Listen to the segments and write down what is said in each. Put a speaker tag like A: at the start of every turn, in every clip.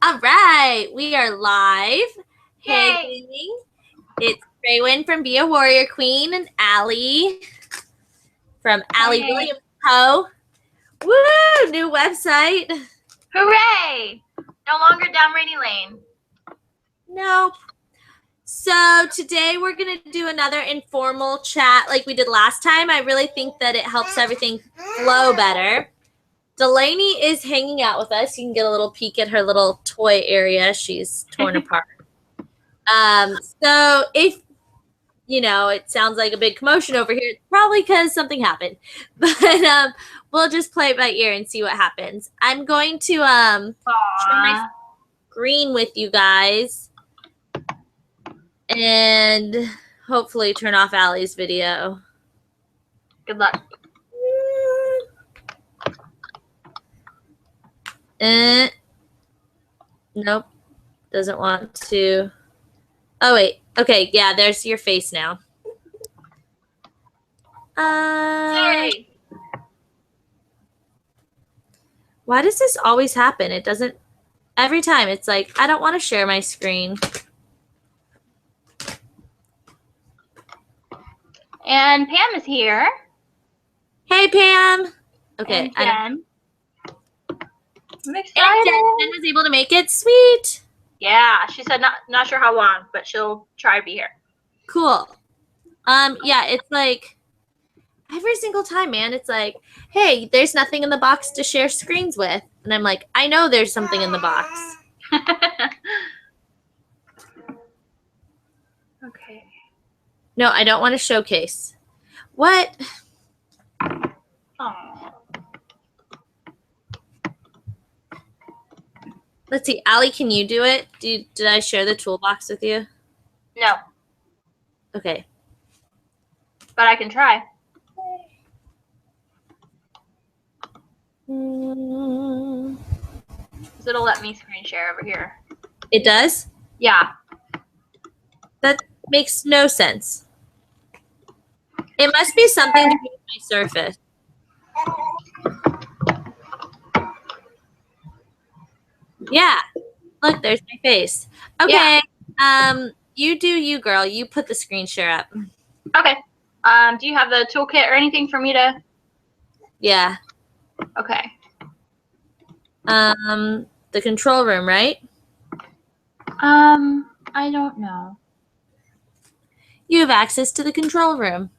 A: All right, we are live.
B: Yay!
A: Hey, it's Raywin from Be a Warrior Queen and Allie from Allie
B: Hey.
A: Williams Co. Woo! New website.
B: Hooray! No longer down Rainy Lane.
A: Nope. So today we're going to do another informal chat like we did last time. I really think that it helps everything flow better. Delaney is hanging out with us. You can get a little peek at her little toy area. She's torn apart. So if, it sounds like a big commotion over here, it's probably because something happened. But we'll just play it by ear and see what happens. I'm going to share my screen with you guys and hopefully turn off Allie's video.
B: Good luck.
A: Nope. Doesn't want to. Oh, wait. Okay, yeah, there's your face now.
B: Yay!
A: Why does this always happen? It doesn't. Every time it's like, I don't want to share my screen.
B: And Pam is here.
A: Hey, Pam. Okay.
B: And Jen. I'm excited.
A: And Jen was able to make it. Sweet.
B: Yeah, she said not sure how long, but she'll try to be here.
A: Cool. Yeah, it's like every single time, man. It's like, hey, there's nothing in the box to share screens with. And I'm like, I know there's something in the box.
B: Okay.
A: No, I don't want to showcase. What?
B: Oh.
A: Let's see. Allie, can you do it? Did I share the toolbox with you?
B: No,
A: Okay.
B: but I can try.
A: Mm.
B: So it'll let me screen share over here.
A: It does?
B: Yeah.
A: That makes no sense. It must be something to do with my surface. Yeah. Look, there's my face. Okay.
B: Yeah.
A: You do you, girl. You put the screen share up.
B: Okay. Do you have the toolkit or anything for me to?
A: Yeah.
B: Okay.
A: The control room, right?
B: I don't know.
A: You have access to the control room.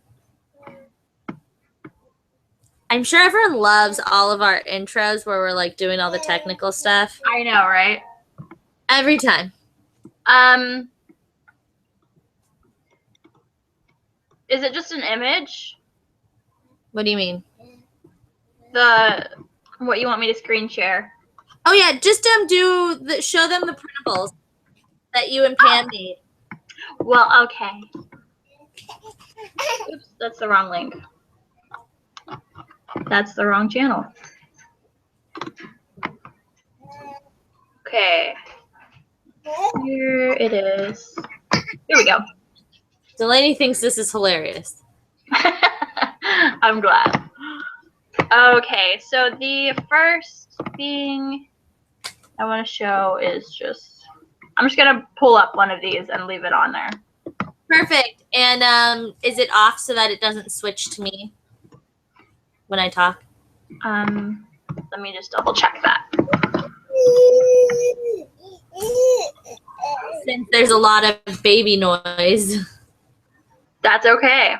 A: I'm sure everyone loves all of our intros where we're like doing all the technical stuff.
B: I know, right?
A: Every time.
B: Is it just an image?
A: What do you mean?
B: What you want me to screen share?
A: Oh yeah, just show them the printables that you and Pam made.
B: Well, okay. Oops, that's the wrong link. That's the wrong channel. Okay. Here it is. Here we go.
A: Delaney thinks this is hilarious.
B: I'm glad. Okay, so the first thing I want to show is I'm just going to pull up one of these and leave it on there.
A: Perfect. And is it off so that it doesn't switch to me when I talk?
B: Let me just double check that.
A: Since there's a lot of baby noise.
B: That's okay.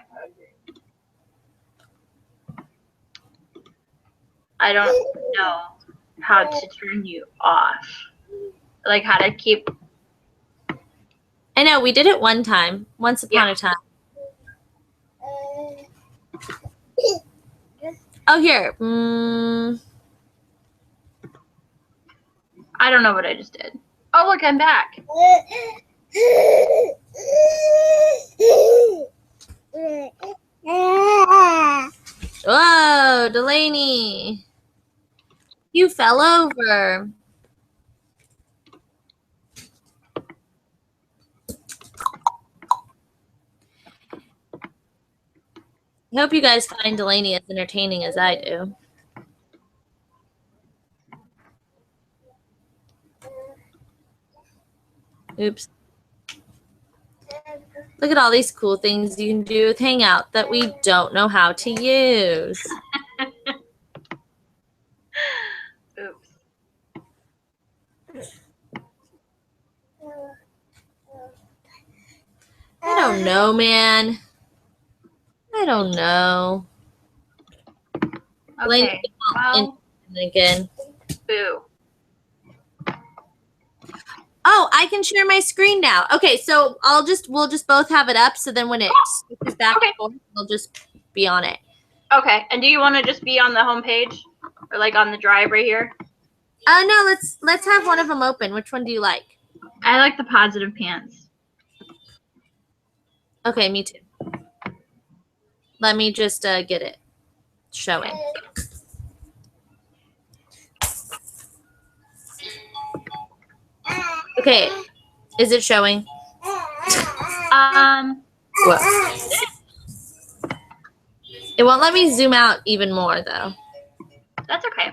B: I don't know how to turn you off. Like how to keep.
A: I know, we did it one time. Once upon a time. Oh, here.
B: I don't know what I just did. Oh, look, I'm back.
A: Whoa, Delaney. You fell over. I hope you guys find Delaney as entertaining as I do. Oops. Look at all these cool things you can do with Hangout that we don't know how to use.
B: Oops.
A: I don't know, man. I don't know.
B: Okay. Well,
A: Again.
B: boo.
A: Oh, I can share my screen now. Okay, so we'll just both have it up. So then when it switches back and forth, we'll just be on it.
B: Okay. And do you want to just be on the home page, or like on the drive right here?
A: No, let's have one of them open. Which one do you like?
B: I like the positive pants.
A: Okay, me too. Let me just get it showing. Okay, is it showing? What? It won't let me zoom out even more though.
B: That's okay.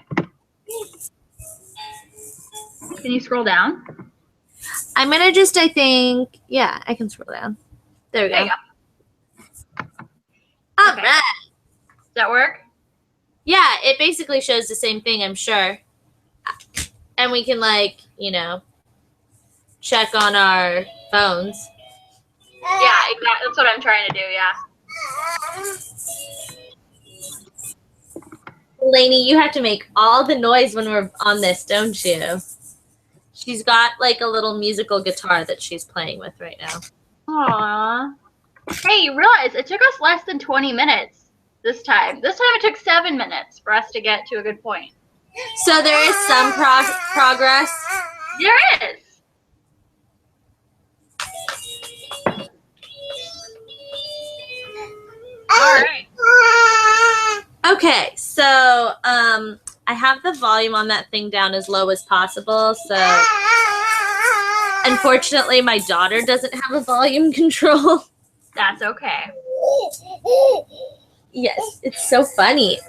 B: Can you scroll down?
A: I'm gonna just, I think, yeah, I can scroll down. There we go.
B: There you go.
A: All
B: Okay.
A: right.
B: Does that work?
A: Yeah, it basically shows the same thing, I'm sure. And we can, like, you know, check on our phones.
B: Yeah, exactly. That's what I'm trying to do, yeah.
A: Lainey, you have to make all the noise when we're on this, don't you? She's got, like, a little musical guitar that she's playing with right now.
B: Aww. Hey, you realize it took us less than 20 minutes this time. This time it took 7 minutes for us to get to a good point.
A: So there is some progress.
B: There is. All right.
A: Okay, so I have the volume on that thing down as low as possible. So unfortunately, my daughter doesn't have a volume control.
B: That's okay.
A: Yes, it's so funny.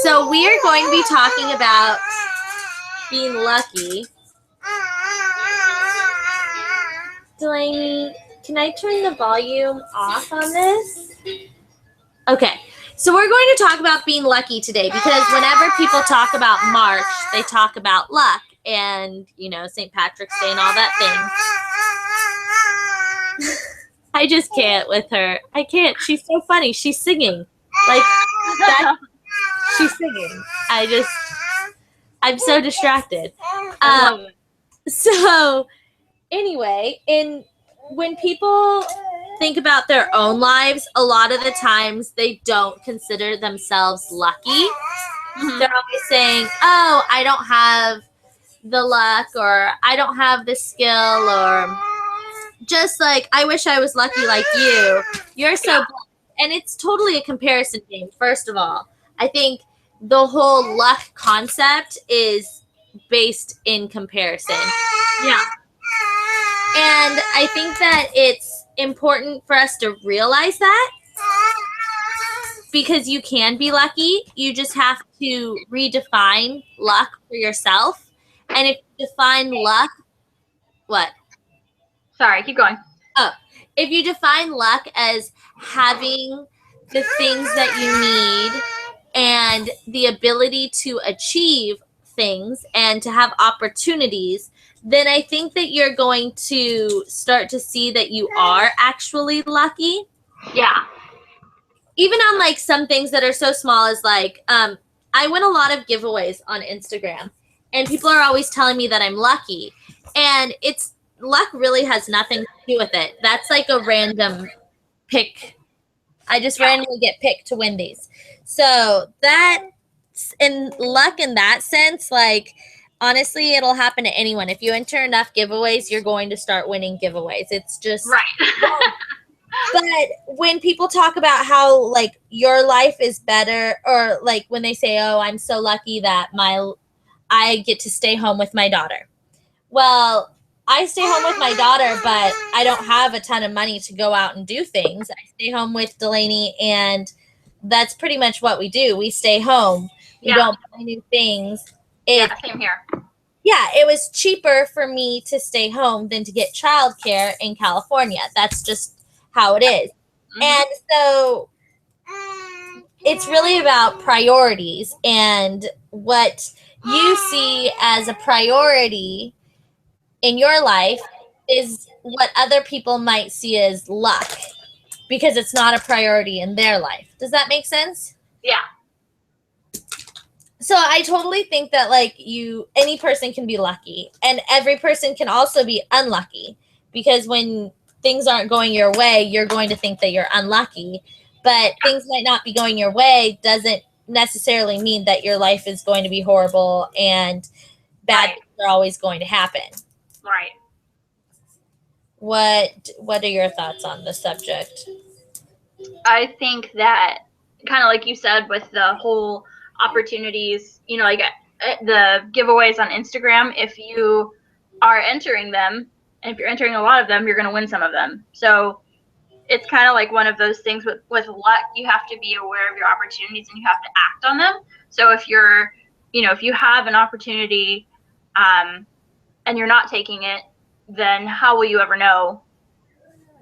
A: So we are going to be talking about being lucky. Delaney, can I turn the volume off on this? Okay, so we're going to talk about being lucky today because whenever people talk about March, they talk about luck and, you know, St. Patrick's Day and all that thing. I just can't with her. I can't. She's so funny. She's singing. Like, that, she's singing. I'm so distracted.
B: I love it.
A: So, anyway, when people think about their own lives, a lot of the times they don't consider themselves lucky.
B: Mhm.
A: They're always saying, oh, I don't have the luck, or I don't have the skill, or just like, I wish I was lucky like you. You're so blessed. And it's totally a comparison game, first of all. I think the whole luck concept is based in comparison.
B: Yeah.
A: And I think that it's important for us to realize that because you can be lucky. You just have to redefine luck for yourself. And if you define luck, what?
B: Sorry, keep going.
A: If you define luck as having the things that you need and the ability to achieve things and to have opportunities, then I think that you're going to start to see that you are actually lucky.
B: Yeah.
A: Even on like some things that are so small as like, I win a lot of giveaways on Instagram and people are always telling me that I'm lucky, and luck really has nothing to do with it. That's like a random pick. I just randomly get picked to win these. So that's in luck in that sense, like, honestly, it'll happen to anyone. If you enter enough giveaways, you're going to start winning giveaways. It's just
B: Right.
A: But when people talk about how like your life is better, or like when they say, oh, I'm so lucky that I get to stay home with my daughter. Well, I stay home with my daughter, but I don't have a ton of money to go out and do things. I stay home with Delaney, and that's pretty much what we do. We stay home. We
B: Yeah.
A: don't buy new things.
B: Yeah, same here.
A: Yeah, it was cheaper for me to stay home than to get childcare in California. That's just how it is.
B: Mhm.
A: And so it's really about priorities, and what you see as a priority in your life is what other people might see as luck, because it's not a priority in their life. Does that make sense?
B: Yeah.
A: So I totally think that like any person can be lucky, and every person can also be unlucky, because when things aren't going your way, you're going to think that you're unlucky, but things might not be going your way doesn't necessarily mean that your life is going to be horrible and bad
B: Right.
A: things are always going to happen.
B: Right.
A: What are your thoughts on the subject?
B: I think that kind of like you said with the whole opportunities, you know, like the giveaways on Instagram, if you are entering them, and if you're entering a lot of them, you're going to win some of them. So it's kind of like one of those things with luck. You have to be aware of your opportunities and you have to act on them. So if you're, you know, if you have an opportunity and you're not taking it, then how will you ever know?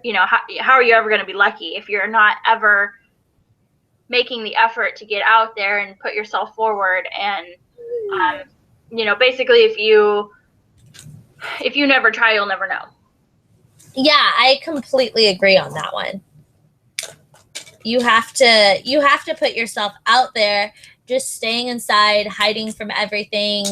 B: You know, how are you ever going to be lucky if you're not ever making the effort to get out there and put yourself forward? And you know, basically, if you never try, you'll never know.
A: Yeah, I completely agree on that one. You have to put yourself out there. Just staying inside, hiding from everything,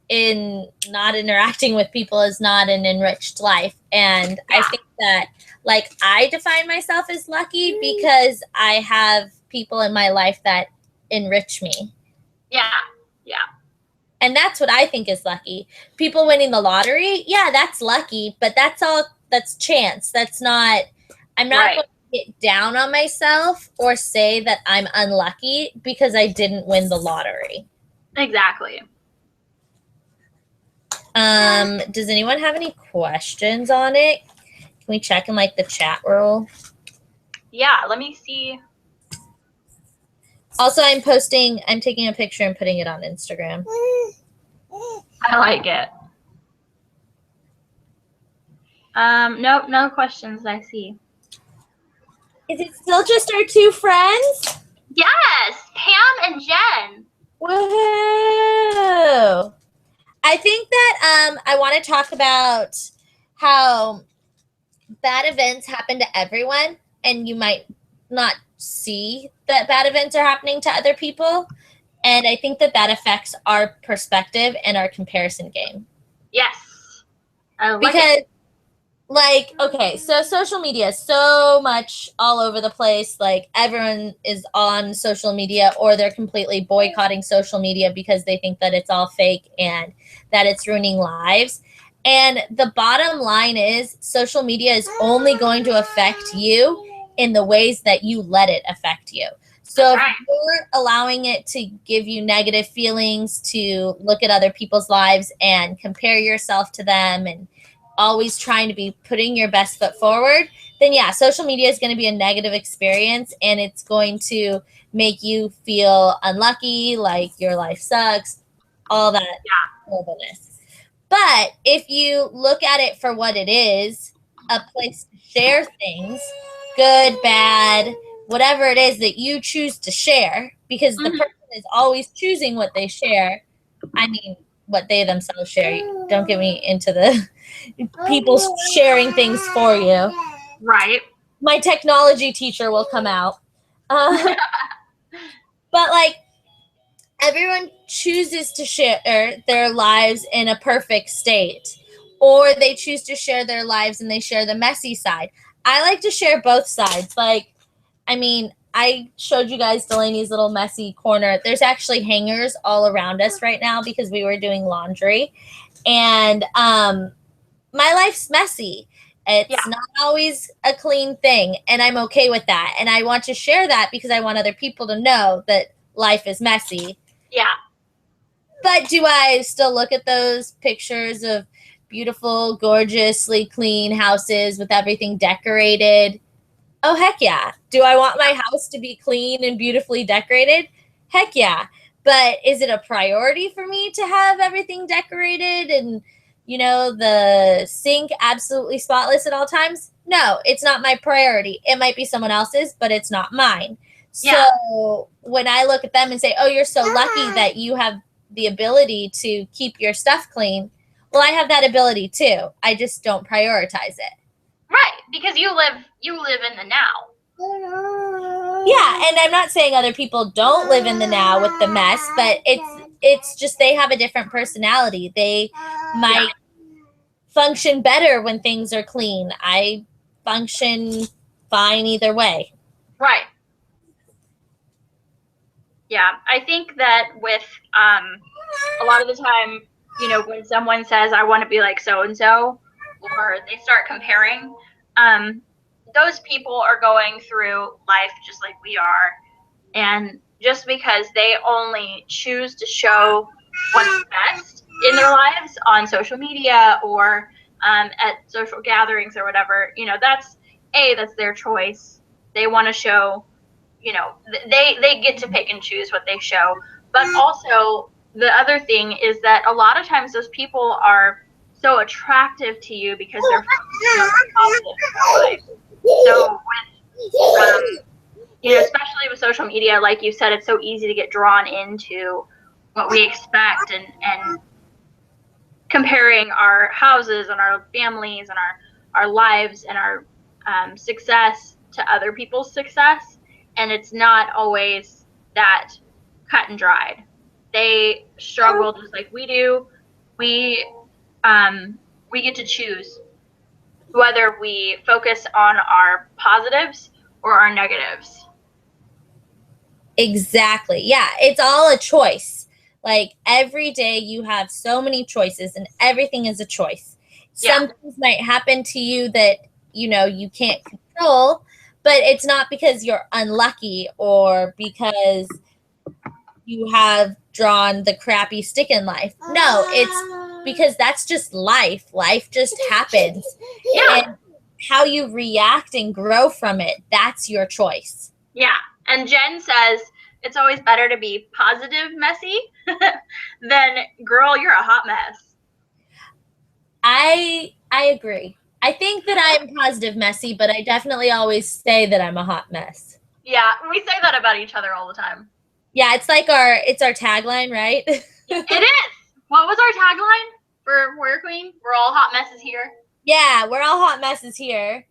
A: in not interacting with people is not an enriched life. And I think that like I define myself as lucky because I have people in my life that enrich me.
B: Yeah. Yeah.
A: And that's what I think is lucky. People winning the lottery, yeah, that's lucky, but that's chance. That's not, I'm not going to get down on myself or say that I'm unlucky because I didn't win the lottery.
B: Exactly.
A: Does anyone have any questions on it? Can we check in like the chat roll?
B: Yeah, let me see.
A: Also, I'm taking a picture and putting it on Instagram.
B: I like it. Nope, no questions I see.
A: Is it still just our two friends?
B: Yes, Pam and Jen.
A: Woohoo! I think that I want to talk about how bad events happen to everyone, and you might not see that bad events are happening to other people. And I think that affects our perspective and our comparison game.
B: Yes. I like
A: because
B: it.
A: Like, okay, so social media is so much all over the place. Like, everyone is on social media, or they're completely boycotting social media because they think that it's all fake and that it's ruining lives. And the bottom line is social media is only going to affect you in the ways that you let it affect you. So if you're allowing it to give you negative feelings, to look at other people's lives and compare yourself to them, and always trying to be putting your best foot forward, then yeah, social media is going to be a negative experience, and it's going to make you feel unlucky, like your life sucks, all that horribleness. But if you look at it for what it is, a place to share things, good, bad, whatever it is that you choose to share, because the person is always choosing what they share. I mean, what they themselves share. Don't get me into the people sharing things for you.
B: Right.
A: My technology teacher will come out. But like, everyone chooses to share their lives in a perfect state, or they choose to share their lives and they share the messy side. I like to share both sides. Like, I mean, I showed you guys Delaney's little messy corner. There's actually hangers all around us right now because we were doing laundry. And my life's messy. It's not always a clean thing, and I'm okay with that. And I want to share that because I want other people to know that life is messy.
B: Yeah.
A: But do I still look at those pictures of beautiful, gorgeously clean houses with everything decorated? Oh, heck yeah. Do I want my house to be clean and beautifully decorated? Heck yeah. But is it a priority for me to have everything decorated and, you know, the sink absolutely spotless at all times? No, it's not my priority. It might be someone else's, but it's not mine.
B: Yeah.
A: So when I look at them and say, oh, you're so lucky that you have the ability to keep your stuff clean, well, I have that ability too. I just don't prioritize it.
B: Right, because you live in the now.
A: Yeah, and I'm not saying other people don't live in the now with the mess, but it's just they have a different personality. They might function better when things are clean. I function fine either way.
B: Right. Yeah, I think that with a lot of the time, you know, when someone says I want to be like so and so, or they start comparing, those people are going through life just like we are, and just because they only choose to show what's best in their lives on social media or at social gatherings or whatever, you know, that's their choice. They want to show, you know, they get to pick and choose what they show. But also the other thing is that a lot of times those people are so attractive to you because they're positive in their life. So with you know, especially with social media, like you said, it's so easy to get drawn into what we expect and comparing our houses and our families and our lives and our success to other people's success. And it's not always that cut and dried. They struggle just like we do. We get to choose whether we focus on our positives or our negatives.
A: Exactly. Yeah, it's all a choice. Like every day you have so many choices and everything is a choice.
B: Yeah.
A: Some things might happen to you that, you know, you can't control, but it's not because you're unlucky or because you have drawn the crappy stick in life. No, it's because that's just life. Life just happens.
B: Yeah.
A: And how you react and grow from it, that's your choice.
B: Yeah. And Jen says it's always better to be positive messy than girl, you're a hot mess.
A: I agree. I think that I'm positive messy, but I definitely always say that I'm a hot mess.
B: Yeah, we say that about each other all the time.
A: Yeah, it's like our tagline, right?
B: It is. What was our tagline for Warrior Queen? We're all hot messes here.
A: Yeah, we're all hot messes here.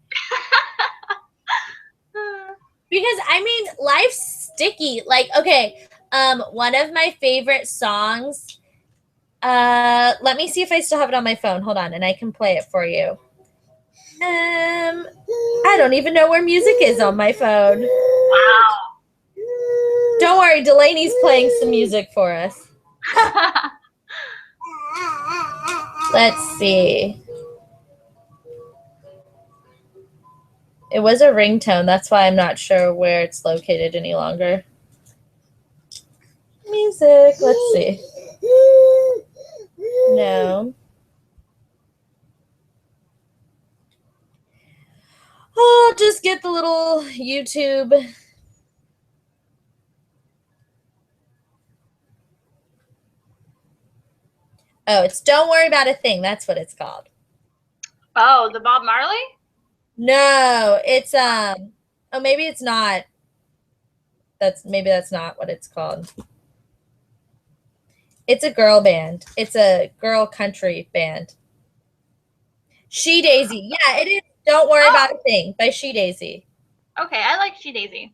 A: Because I mean, life's sticky. Like, okay, one of my favorite songs. Let me see if I still have it on my phone. Hold on, and I can play it for you. I don't even know where music is on my phone.
B: Wow.
A: Don't worry, Delaney's playing some music for us. Let's see. It was a ringtone. That's why I'm not sure where it's located any longer. Music. Let's see. No. Oh, I'll just get the little YouTube. Oh, it's Don't Worry About a Thing. That's what it's called.
B: Oh, the Bob Marley?
A: No, it's oh, maybe it's not. Maybe that's not what it's called. It's a girl band. It's a girl country band. She Daisy. Yeah, it is Don't Worry About a Thing by She Daisy.
B: Okay, I like She Daisy.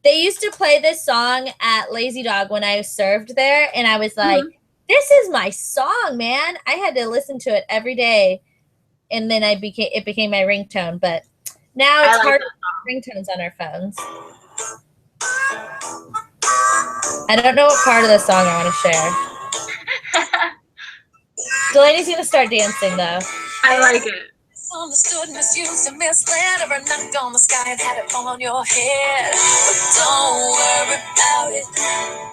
A: They used to play this song at Lazy Dog when I served there, and I was like, this is my song, man. I had to listen to it every day, and then it became my ringtone. But now it's hard to put ringtones on our phones. I don't know what part of the song I want to share. Delaney's going to start dancing, though.
B: I like it.
C: Misunderstood, misused, and misled, or a knock on the sky and had it fall on your head. But don't worry about it.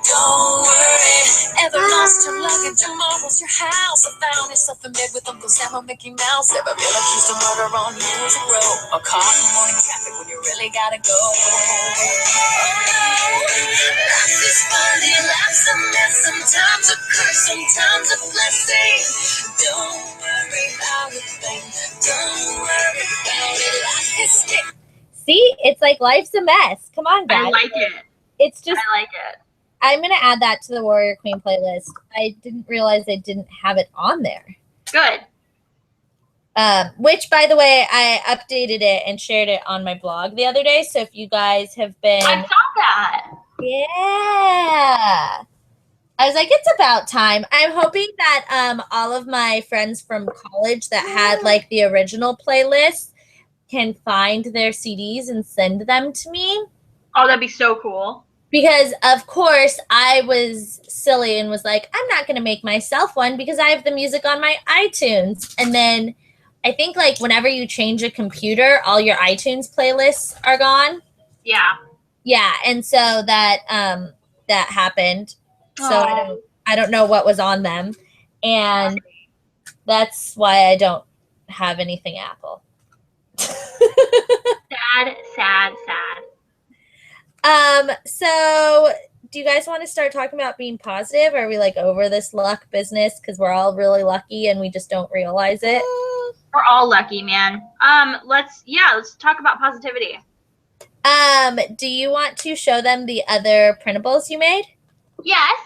C: Don't worry. Ever lost your luggage? Tomorrow's your house. Or found yourself in bed with Uncle Sam or Mickey Mouse. Ever been accused of murder on Music Row? Or caught in morning traffic when you really gotta go? Life is funny, life's a mess. Sometimes a curse, sometimes a blessing. Don't worry about a thing. Don't worry about it. Life is stick.
A: See, it's like life's a mess. Come on, guys.
B: I like it.
A: It's just,
B: I like it.
A: I'm going to add that to the Warrior Queen playlist. I didn't realize they didn't have it on there.
B: Good.
A: Which, by the way, I updated it and shared it on my blog the other day. So if you guys have been...
B: I saw that.
A: Yeah. I was like, it's about time. I'm hoping that all of my friends from college that had like the original playlist can find their CDs and send them to me.
B: Oh, that'd be so cool.
A: Because, of course, I was silly and was like, I'm not going to make myself one because I have the music on my iTunes. And then I think, like, whenever you change a computer, all your iTunes playlists are gone.
B: Yeah.
A: Yeah, and so that that happened. So I don't know what was on them. And that's why I don't have anything Apple.
B: Sad.
A: So do you guys want to start talking about being positive? Are we like over this luck business because we're all really lucky and we just don't realize it?
B: We're all lucky, man. Let's talk about positivity.
A: Do you want to show them the other printables you made?
B: Yes.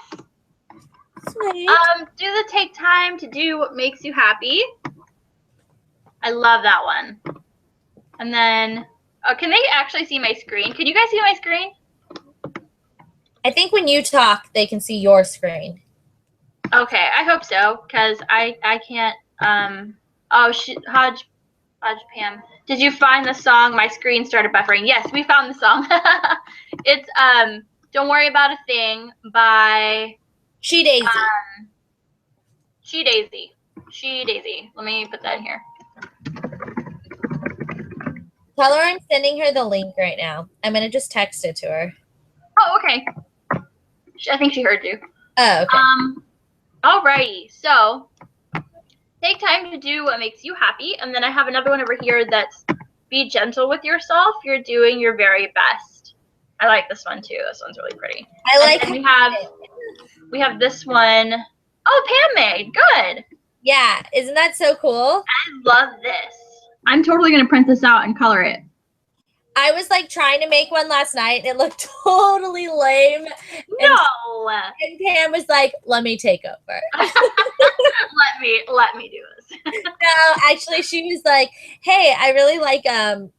A: Sweet.
B: Do the take time to do what makes you happy. I love that one. And then, can they actually see my screen? Can you guys see my screen?
A: I think when you talk, they can see your screen.
B: Okay, I hope so, because I can't. Hodge Pam, did you find the song? My screen started buffering. Yes, we found the song. It's "Don't Worry About a Thing" by
A: She Daisy.
B: She Daisy. Let me put that in here.
A: Tell her I'm sending her the link right now. I'm going to just text it to her.
B: Oh, okay. I think she heard you.
A: Oh, okay.
B: Alrighty. So, take time to do what makes you happy. And then I have another one over here that's be gentle with yourself. You're doing your very best. I like this one too. This one's really pretty.
A: I like
B: it. We have this one. Oh, Pam made. Good.
A: Yeah. Isn't that so cool?
B: I love this. I'm totally going to print this out and color it.
A: I was like trying to make one last night and it looked totally lame.
B: No.
A: And Pam was like, let me take over.
B: let me do this.
A: No, actually she was like, hey, I really like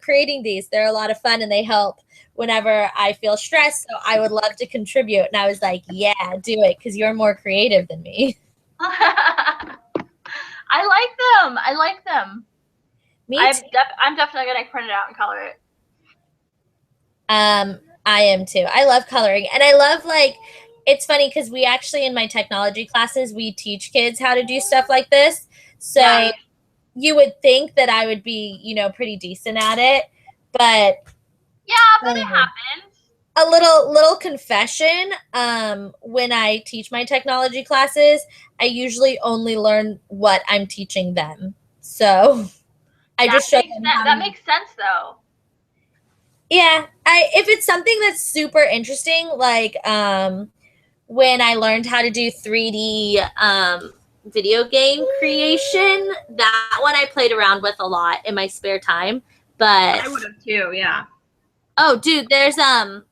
A: creating these. They're a lot of fun and they help whenever I feel stressed. So I would love to contribute. And I was like, yeah, do it because you're more creative than me.
B: I like them.
A: Me
B: I'm
A: too.
B: I'm definitely going to print it out and color it.
A: I am too. I love coloring. And I love like, it's funny because we actually in my technology classes, we teach kids how to do stuff like this. So
B: Nice.
A: You would think that I would be, pretty decent at it. But
B: yeah, but it happens.
A: A little confession. When I teach my technology classes, I usually only learn what I'm teaching them. So I just show them
B: that makes sense though.
A: Yeah, if it's something that's super interesting, like when I learned how to do 3D video game creation, that one I played around with a lot in my spare time. But
B: I would have too, yeah.
A: Oh, dude, there's I'll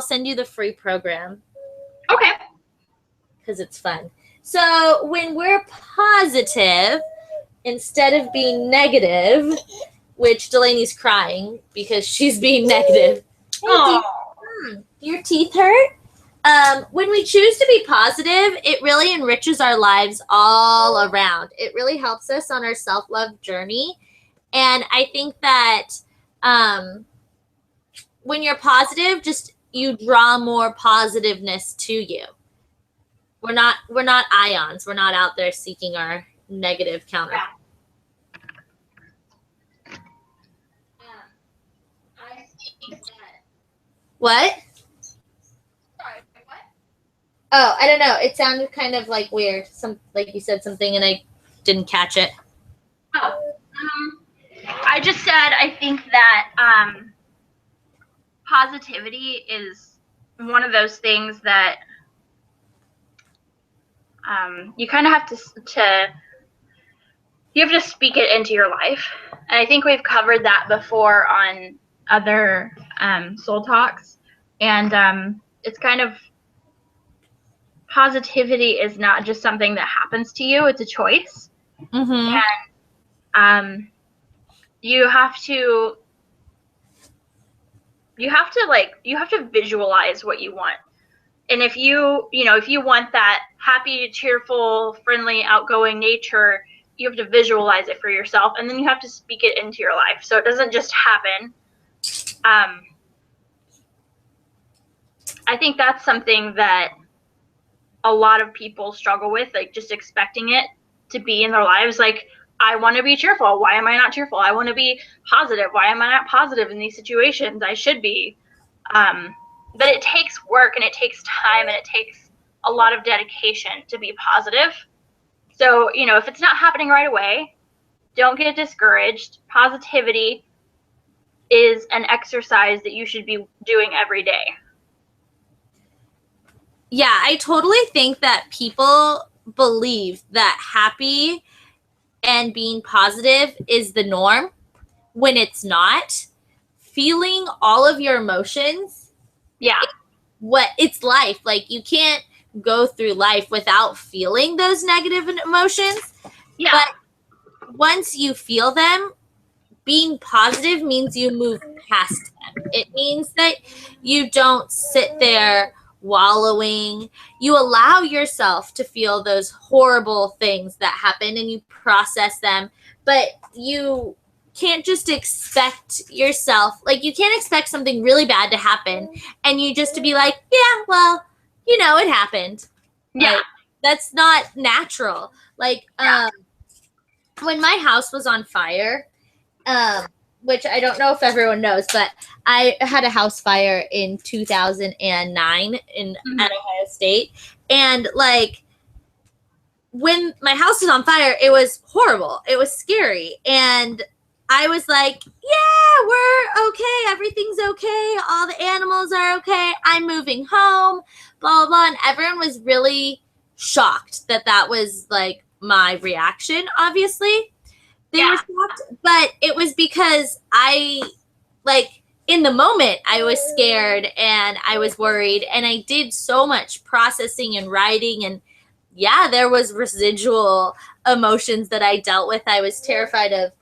A: send you the free program.
B: Okay.
A: Because it's fun. So when we're positive, instead of being negative, which Delaney's crying because she's being negative. Hey, your teeth hurt? When we choose to be positive, it really enriches our lives all around. It really helps us on our self-love journey. And I think that when you're positive, just you draw more positiveness to you. We're not ions. We're not out there seeking our negative counter. What?
B: Sorry, what?
A: Oh, I don't know. It sounded kind of like weird. Like you said something and I didn't catch it.
B: Oh, I just said I think that positivity is one of those things that you kind of have to you have to speak it into your life. And I think we've covered that before on other soul talks. And it's kind of, positivity is not just something that happens to you, it's a choice.
A: Mm-hmm.
B: And you have to visualize what you want. And if you want that happy, cheerful, friendly, outgoing nature, you have to visualize it for yourself, and then you have to speak it into your life so it doesn't just happen. I think that's something that a lot of people struggle with, like just expecting it to be in their lives. Like, I want to be cheerful. Why am I not cheerful? I want to be positive. Why am I not positive in these situations? I should be. But it takes work and it takes time and it takes a lot of dedication to be positive. So, if it's not happening right away, don't get discouraged. Positivity is an exercise that you should be doing every day.
A: Yeah, I totally think that people believe that happy and being positive is the norm when it's not. Feeling all of your emotions,
B: Yeah.
A: It's life. Like, you can't go through life without feeling those negative emotions.
B: Yeah.
A: But once you feel them, being positive means you move past them. It means that you don't sit there wallowing. You allow yourself to feel those horrible things that happen and you process them, but you can't just expect yourself, like, you can't expect something really bad to happen and you just to be like, yeah, well, it happened.
B: Yeah.
A: Like, that's not natural. Like, when my house was on fire, which I don't know if everyone knows, but I had a house fire in 2009 at Ohio State. And, like, when my house was on fire, it was horrible. It was scary. And I was like, yeah, we're okay. Everything's okay. All the animals are okay. I'm moving home, blah, blah, blah. And everyone was really shocked that was, like, my reaction, obviously. They were shocked, but it was because in the moment, I was scared and I was worried and I did so much processing and writing, and there was residual emotions that I dealt with. I was terrified of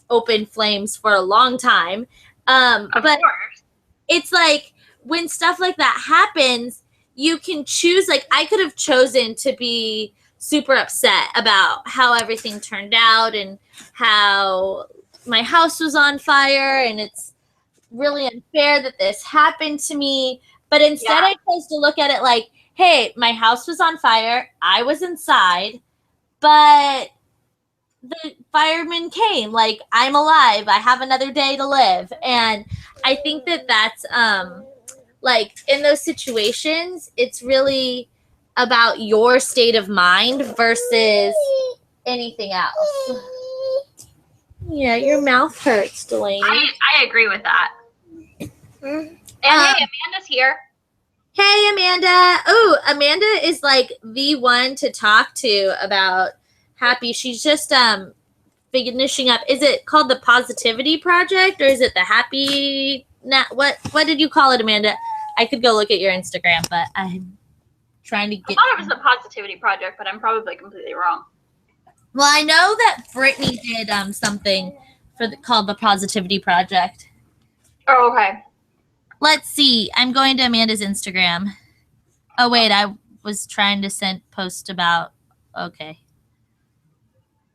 A: open flames for a long time. Of course. It's like, when stuff like that happens, you can choose, like, I could have chosen to be super upset about how everything turned out and how my house was on fire and it's really unfair that this happened to me. But instead I chose to look at it like, hey, my house was on fire. I was inside, but the firemen came. Like, I'm alive. I have another day to live. And I think that's like, in those situations, it's really about your state of mind versus anything else. Yeah, your mouth hurts, Delaney.
B: I agree with that. And hey, Amanda's here.
A: Hey, Amanda. Oh, Amanda is, like, the one to talk to about happy. She's just finishing up. Is it called the Positivity Project or is it the Happy? What did you call it, Amanda? I could go look at your Instagram, but I'm trying to get.
B: I thought it was the Positivity Project, but I'm probably completely wrong.
A: Well, I know that Brittany did something called the Positivity Project.
B: Oh, okay.
A: Let's see. I'm going to Amanda's Instagram. Oh, wait. I was trying to post about. Okay.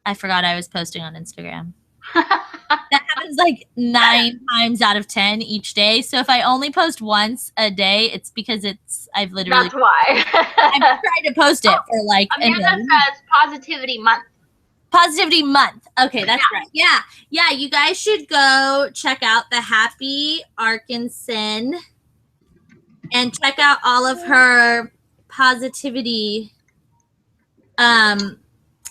A: I forgot I was posting on Instagram. That happens like 9 times out of 10 each day. So if I only post once a day, it's because I've literally.
B: That's why.
A: I've tried to post it for like.
B: Amanda says Positivity Month.
A: Positivity Month. Okay, that's right. Yeah, you guys should go check out the Happy Arkinson and check out all of her positivity.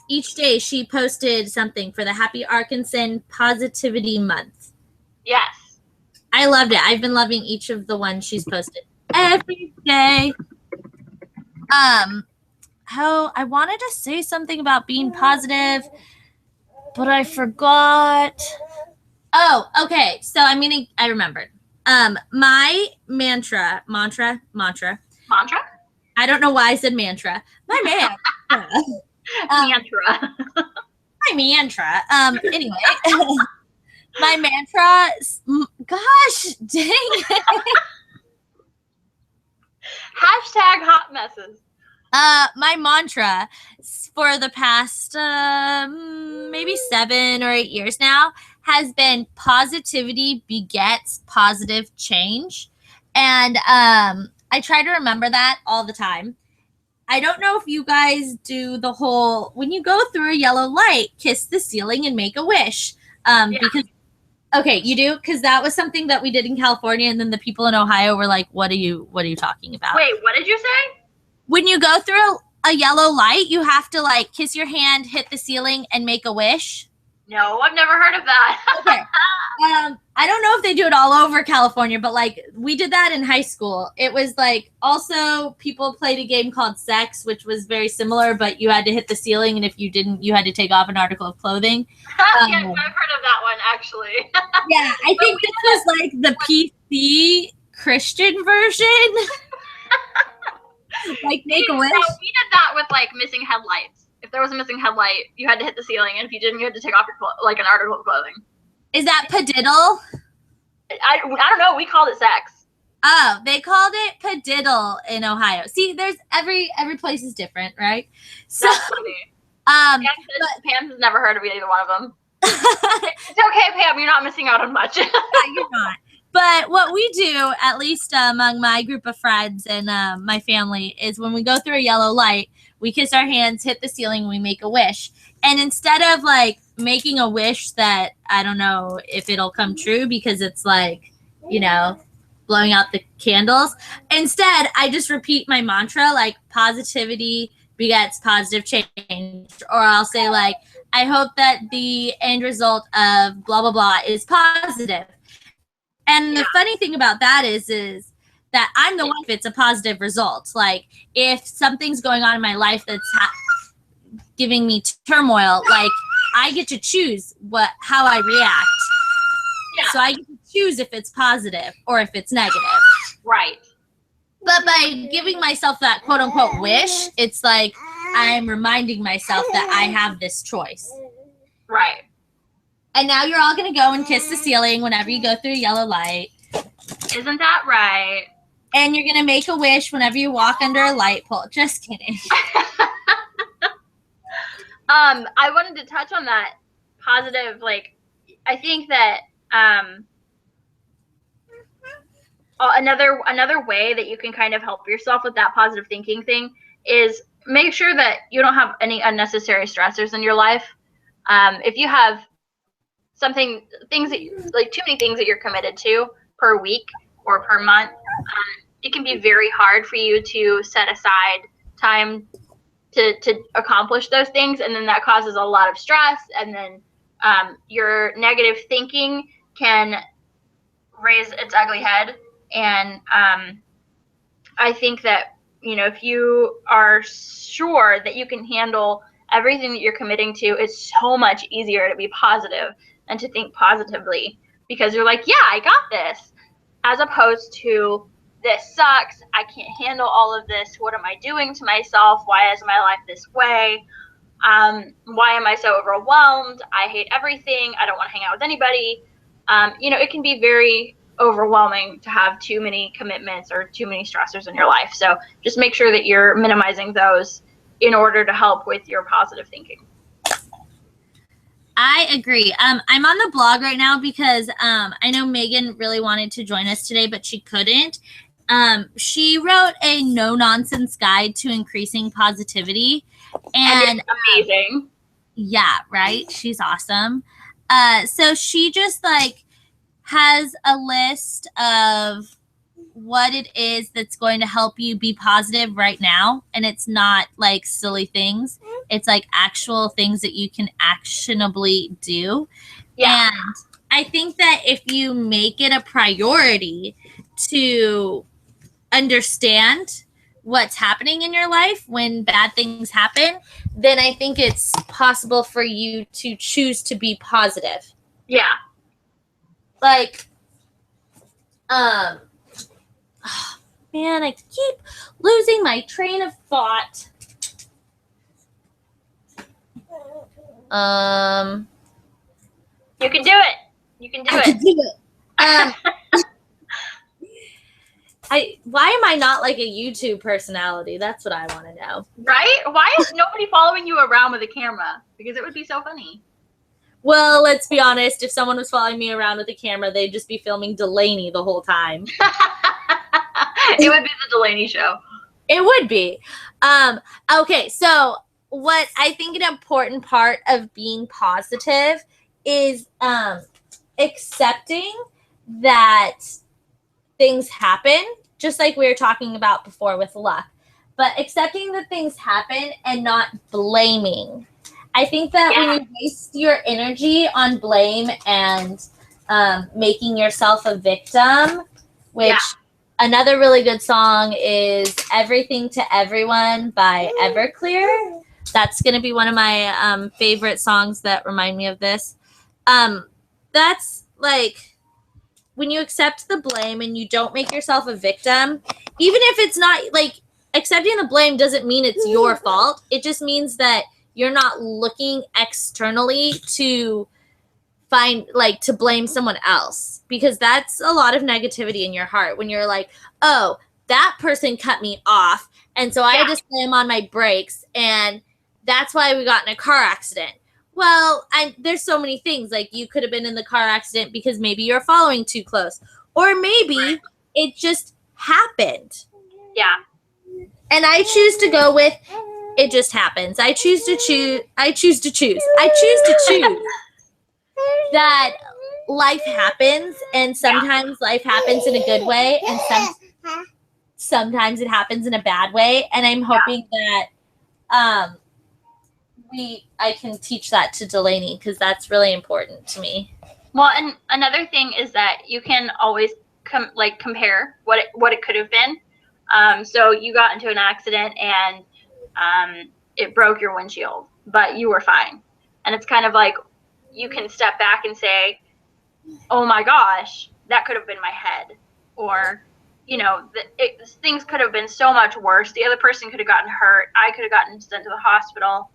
A: Each day she posted something for the Happy Arkinson Positivity Month.
B: Yes.
A: I loved it. I've been loving each of the ones she's posted every day. I wanted to say something about being positive, but I forgot. Oh, okay. So I remembered. My mantra.
B: Mantra?
A: I don't know why I said mantra. My mantra.
B: Mantra.
A: My mantra. Anyway, my mantra. Gosh, dang it.
B: Hashtag hot messes.
A: My mantra for the past maybe 7 or 8 years now has been positivity begets positive change. And I try to remember that all the time. I don't know if you guys do the whole, when you go through a yellow light, kiss the ceiling and make a wish. Because, okay, you do? Because that was something that we did in California, and then the people in Ohio were like, what are you talking about?
B: Wait, what did you say?
A: When you go through a yellow light, you have to like kiss your hand, hit the ceiling, and make a wish.
B: No, I've never heard of that.
A: Okay. I don't know if they do it all over California, but like we did that in high school. It was like also people played a game called Sex, which was very similar, but you had to hit the ceiling, and if you didn't, you had to take off an article of clothing.
B: Yes, I've heard of that one actually.
A: Yeah, I think this was like the PC Christian version. Like make a wish.
B: No, we did that with like missing headlights. If there was a missing headlight, you had to hit the ceiling, and if you didn't, you had to take off your like an article of clothing.
A: Is that padiddle?
B: I don't know. We called it sex.
A: Oh, they called it padiddle in Ohio. See, there's every place is different, right? So,
B: That's funny. Pam has never heard of either one of them. It's okay, Pam. You're not missing out on much.
A: You're not. But what we do, at least among my group of friends and my family, is when we go through a yellow light, we kiss our hands, hit the ceiling, we make a wish. And instead of like making a wish that I don't know if it'll come true because it's like, blowing out the candles, instead I just repeat my mantra like positivity begets positive change. Or I'll say like, I hope that the end result of blah, blah, blah is positive. And the funny thing about that is that I'm the one if it's a positive result. Like if something's going on in my life that's giving me turmoil, like I get to choose how I react. Yeah. So I get to choose if it's positive or if it's negative.
B: Right.
A: But by giving myself that quote unquote wish, it's like I'm reminding myself that I have this choice.
B: Right.
A: And now you're all going to go and kiss the ceiling whenever you go through a yellow light.
B: Isn't that right?
A: And you're going to make a wish whenever you walk under a light pole. Just kidding.
B: I wanted to touch on that positive, like, I think that another way that you can kind of help yourself with that positive thinking thing is make sure that you don't have any unnecessary stressors in your life. If you have things that like too many things that you're committed to per week or per month, it can be very hard for you to set aside time to accomplish those things, and then that causes a lot of stress, and then your negative thinking can raise its ugly head. And I think that if you are sure that you can handle everything that you're committing to, it's so much easier to be positive and to think positively, because you're like, yeah, I got this, as opposed to this sucks, I can't handle all of this, what am I doing to myself, why is my life this way, why am I so overwhelmed, I hate everything, I don't want to hang out with anybody. It can be very overwhelming to have too many commitments or too many stressors in your life. So just make sure that you're minimizing those in order to help with your positive thinking.
A: I agree. I'm on the blog right now because I know Megan really wanted to join us today, but she couldn't. She wrote a no-nonsense guide to increasing positivity. And
B: it's amazing.
A: Yeah, right. She's awesome. So she just like has a list of what it is that's going to help you be positive right now. And it's not like silly things. It's like actual things that you can actionably do.
B: Yeah.
A: And I think that if you make it a priority to understand what's happening in your life when bad things happen, then I think it's possible for you to choose to be positive.
B: Yeah.
A: Like, oh, man, I keep losing my train of thought.
B: You can do it. You can do
A: I
B: it.
A: can do it. Why am I not like a YouTube personality? That's what I want to know.
B: Right? Why is nobody following you around with a camera? Because it would be so funny.
A: Well, let's be honest. If someone was following me around with a camera, they'd just be filming Delaney the whole time.
B: It would be the Delaney show.
A: It would be. Okay, so what I think an important part of being positive is accepting that things happen, just like we were talking about before with luck, but accepting that things happen and not blaming. I think that when you waste your energy on blame and making yourself a victim, which another really good song is Everything to Everyone by Everclear. That's going to be one of my favorite songs that remind me of this. That's like when you accept the blame and you don't make yourself a victim, even if it's not like accepting the blame doesn't mean it's your fault. It just means that you're not looking externally to find like to blame someone else, because that's a lot of negativity in your heart when you're like, oh, that person cut me off and so I had to slam on my brakes and that's why we got in a car accident. Well, there's so many things. Like you could have been in the car accident because maybe you're following too close, or maybe it just happened.
B: Yeah.
A: And I choose to go with it just happens. I choose to choose that life happens, and sometimes life happens in a good way, and sometimes it happens in a bad way. And I'm hoping that I can teach that to Delaney, because that's really important to me.
B: Well, and another thing is that you can always compare what it could have been. So you got into an accident and it broke your windshield, but you were fine. And it's kind of like you can step back and say, oh my gosh, that could have been my head. Or, you know, things could have been so much worse. The other person could have gotten hurt. I could have gotten sent to the hospital.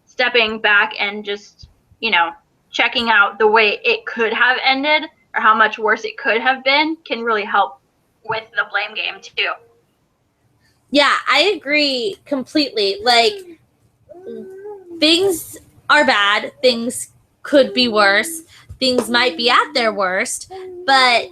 B: Stepping back and just, you know, checking out the way it could have ended or how much worse it could have been can really help with the blame game too.
A: Yeah, I agree completely. Like, things are bad. Things could be worse. Things might be at their worst. But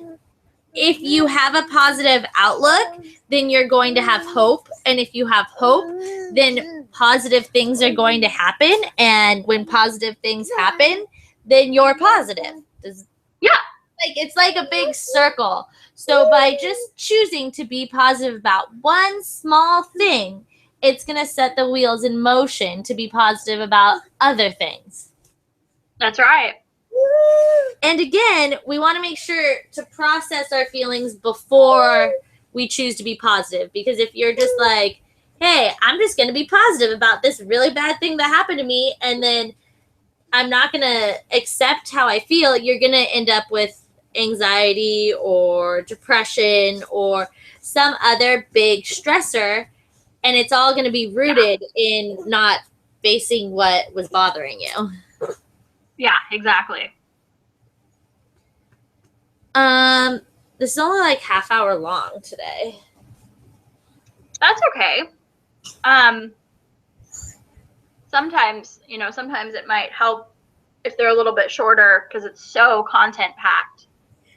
A: if you have a positive outlook, then you're going to have hope. And if you have hope, then positive things are going to happen. And when positive things happen, then you're positive. Like, it's like a big circle. So by just choosing to be positive about one small thing, it's going to set the wheels in motion to be positive about other things.
B: That's right.
A: And again, we want to make sure to process our feelings before we choose to be positive. Because if you're just like, hey, I'm just going to be positive about this really bad thing that happened to me, and then I'm not going to accept how I feel, you're going to end up with anxiety or depression or some other big stressor, and it's all going to be rooted in not facing what was bothering you.
B: Yeah, exactly.
A: This is only like half hour long today.
B: That's okay. Sometimes it might help if they're a little bit shorter because it's so content packed.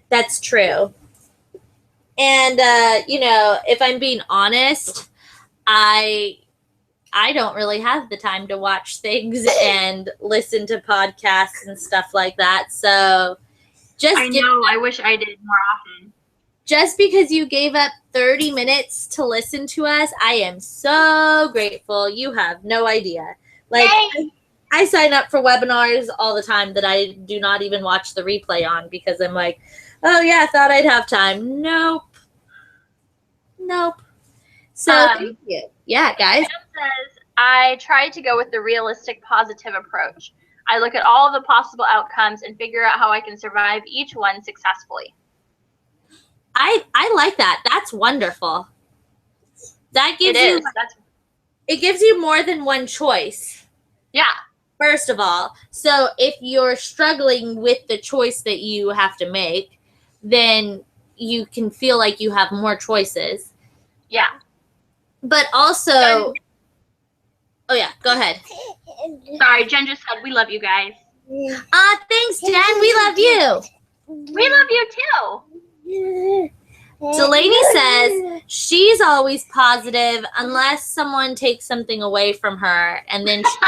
A: That's true. And, if I'm being honest, I I don't really have the time to watch things and listen to podcasts and stuff like that. So
B: I know. I wish I did more often.
A: just because you gave up 30 minutes to listen to us, I am so grateful. You have no idea. Like, I sign up for webinars all the time that I do not even watch the replay on because I'm like, oh yeah, I thought I'd have time. Nope. So thank you. Yeah, guys.
B: Pam says, I try to go with the realistic, positive approach. I look at all of the possible outcomes and figure out how I can survive each one successfully.
A: I like that. That's wonderful. That gives it gives you more than one choice.
B: Yeah.
A: First of all, so if you're struggling with the choice that you have to make, then you can feel like you have more choices.
B: Yeah.
A: But also, oh yeah, go ahead.
B: Sorry, Jen just said we love you guys.
A: Thanks, Jen. We love you.
B: We love you too.
A: Delaney says she's always positive unless someone takes something away from her, and then she.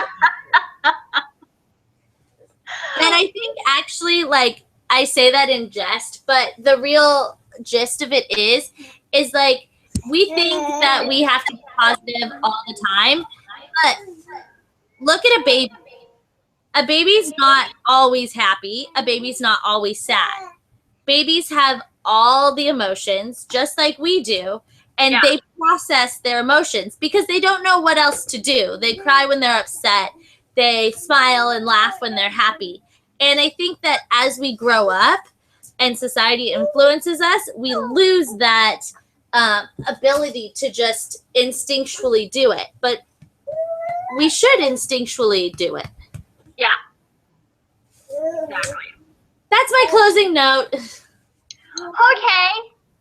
A: And I think actually, like, I say that in jest, but the real gist of it is like we think that we have to be positive all the time, but look at a baby. A baby's not always happy. A baby's not always sad. Babies have all the emotions just like we do, and they process their emotions because they don't know what else to do. They cry when they're upset. They smile and laugh when they're happy. And I think that as we grow up and society influences us, we lose that ability to just instinctually do it. But we should instinctually do it.
B: Yeah. Exactly.
A: That's my closing note.
B: Okay.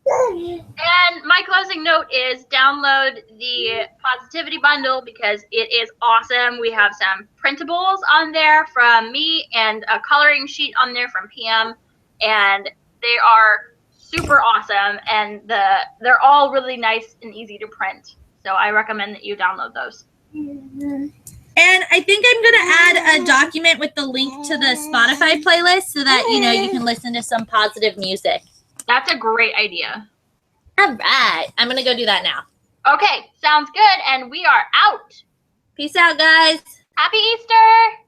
B: And my closing note is download the Positivity Bundle because it is awesome. We have some printables on there from me and a coloring sheet on there from Pam, and they are super awesome, and they're all really nice and easy to print. So I recommend that you download those.
A: And I think I'm going to add a document with the link to the Spotify playlist so that, you can listen to some positive music.
B: That's a great idea.
A: All right. I'm going to go do that now.
B: Okay, sounds good. And we are out.
A: Peace out, guys.
B: Happy Easter.